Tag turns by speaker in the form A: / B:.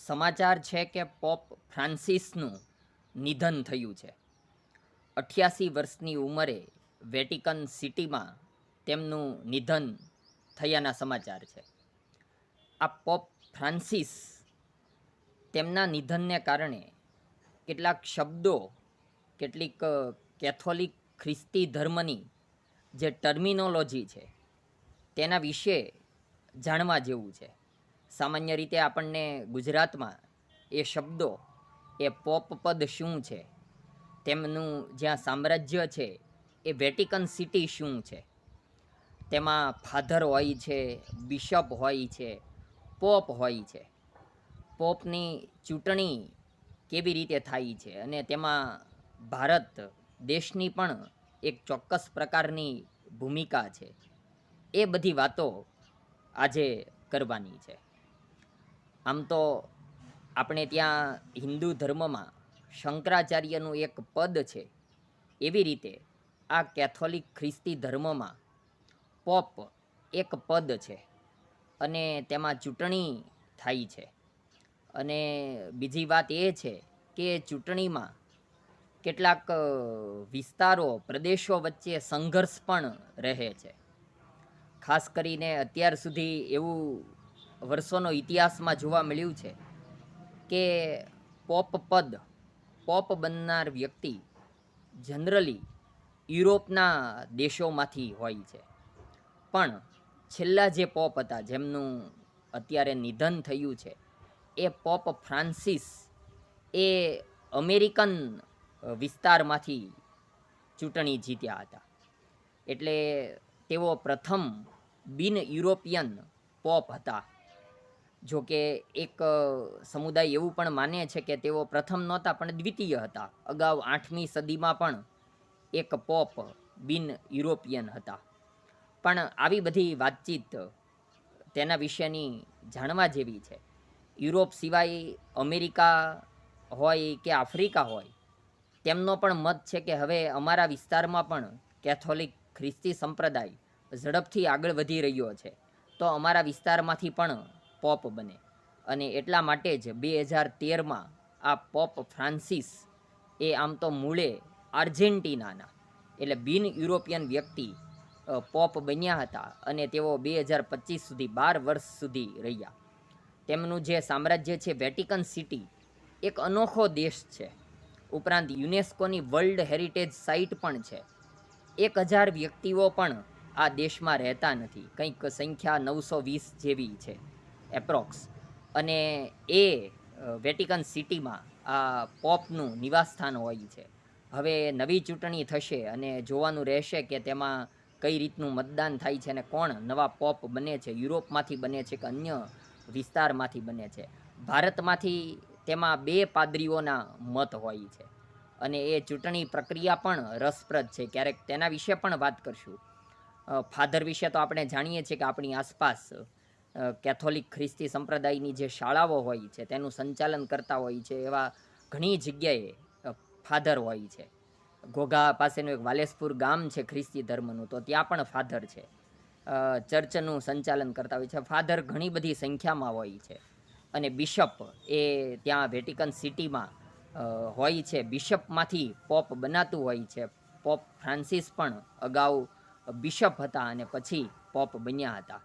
A: સમાચાર છે કે પોપ ફ્રાન્સિસનું નિધન થયું છે. 88 વર્ષની ઉંમરે વેટિકન સિટીમાં તેમનું નિધન થયાના સમાચાર છે. આ પોપ ફ્રાન્સિસ તેમના નિધનને કારણે કેટલાક શબ્દો, કેટલીક કેથોલિક ખ્રિસ્તી ધર્મની જે ટર્મિનોલોજી છે તેના વિશે જાણવા જેવું છે. સામાન્ય રીતે આપણને ગુજરાતમાં એ શબ્દો, એ પોપ પદ શું છે, તેમનું જ્યાં સામ્રાજ્ય છે એ વેટિકન સિટી શું છે, તેમાં ફાધર હોય છે, બિશપ હોય છે, પોપ હોય છે. પોપની ચૂંટણી કેવી રીતે થાય છે અને તેમાં ભારત દેશની પણ એક ચોક્કસ પ્રકારની ભૂમિકા છે, એ બધી વાતો આજે કરવાની છે. આમ તો આપણે ત્યાં હિન્દુ ધર્મમાં શંકરાચાર્યનું એક પદ છે, એવી રીતે આ કેથોલિક ખ્રિસ્તી ધર્મમાં પોપ એક પદ છે અને તેમાં ચૂંટણી થાય છે. અને બીજી વાત એ છે કે ચૂંટણીમાં કેટલાક વિસ્તારો, પ્રદેશો વચ્ચે સંઘર્ષ પણ રહે છે. ખાસ કરીને અત્યાર સુધી એવું વર્ષોનો ઇતિહાસમાં જોવા મળ્યું છે કે પોપ બનનાર વ્યક્તિ જનરલી યુરોપના દેશોમાંથી હોય છે. પણ છેલ્લા જે પોપ હતા, જેમનું અત્યારે નિધન થયું છે, એ પોપ ફ્રાન્સિસ એ અમેરિકન વિસ્તારમાંથી ચૂંટણી જીત્યા હતા. એટલે તેઓ પ્રથમ બિન યુરોપિયન પોપ હતા. જો કે એક સમુદાય એવું પણ માને છે કે તેઓ પ્રથમ નહોતા પણ દ્વિતીય હતા. અગાઉ 8મી સદીમાં પણ એક પોપ બિન યુરોપિયન હતા. પણ આવી બધી વાતચીત તેના વિશેની જાણવા જેવી છે. યુરોપ સિવાય અમેરિકા હોય કે આફ્રિકા હોય, તેમનો પણ મત છે કે હવે અમારા વિસ્તારમાં પણ કેથોલિક ખ્રિસ્તી સંપ્રદાય ઝડપથી આગળ વધી રહ્યો છે, તો અમારા વિસ્તારમાંથી પણ પોપ બને. અને એટલા માટે જ 2013માં આ પોપ ફ્રાન્સિસ એ આમ તો મૂળે આર્જેન્ટિનાના, એટલે બિન યુરોપિયન વ્યક્તિ પોપ બન્યા હતા અને તેઓ 2025 સુધી 12 વર્ષ સુધી રહ્યા. તેમનું જે સામ્રાજ્ય છે વેટિકન સિટી એક અનોખો દેશ છે. ઉપરાંત યુનેસ્કોની વર્લ્ડ હેરિટેજ સાઇટ પણ છે. 1000 વ્યક્તિઓ પણ આ દેશમાં રહેતા નથી, કંઈક સંખ્યા 920 જેવી છે એપ્રોક્સ. અને એ વેટિકન સિટીમાં આ પોપનું નિવાસસ્થાન હોય છે. હવે નવી ચૂંટણી થશે અને જોવાનું રહેશે કે તેમાં કઈ રીતનું મતદાન થાય છે અને કોણ નવા પોપ બને છે, યુરોપમાંથી બને છે કે અન્ય વિસ્તારમાંથી બને છે. ભારતમાંથી તેમાં 2 પાદરીઓના મત હોય છે અને એ ચૂંટણી પ્રક્રિયા પણ રસપ્રદ છે. ક્યારેક તેના વિશે પણ વાત કરશું. ફાધર વિશે તો આપણે જાણીએ છીએ કે આપણી આસપાસ કેથોલિક ખ્રિસ્તી સંપ્રદાયની જે શાળાઓ હોય છે તેનું સંચાલન કરતા હોય છે, એવા ઘણી જગ્યાએ ફાધર હોય છે. ઘોઘા પાસેનું એક વાલેસપુર ગામ છે ખ્રિસ્તી ધર્મનું, તો ત્યાં પણ ફાધર છે. ચર્ચનું સંચાલન કરતા હોય છે. ફાધર ઘણી બધી સંખ્યામાં હોય છે. અને બિશપ એ ત્યાં વેટિકન સિટીમાં હોય છે. બિશપમાંથી પોપ બનાતું હોય છે. પોપ ફ્રાન્સિસ પણ અગાઉ બિશપ હતા અને પછી પોપ બન્યા હતા.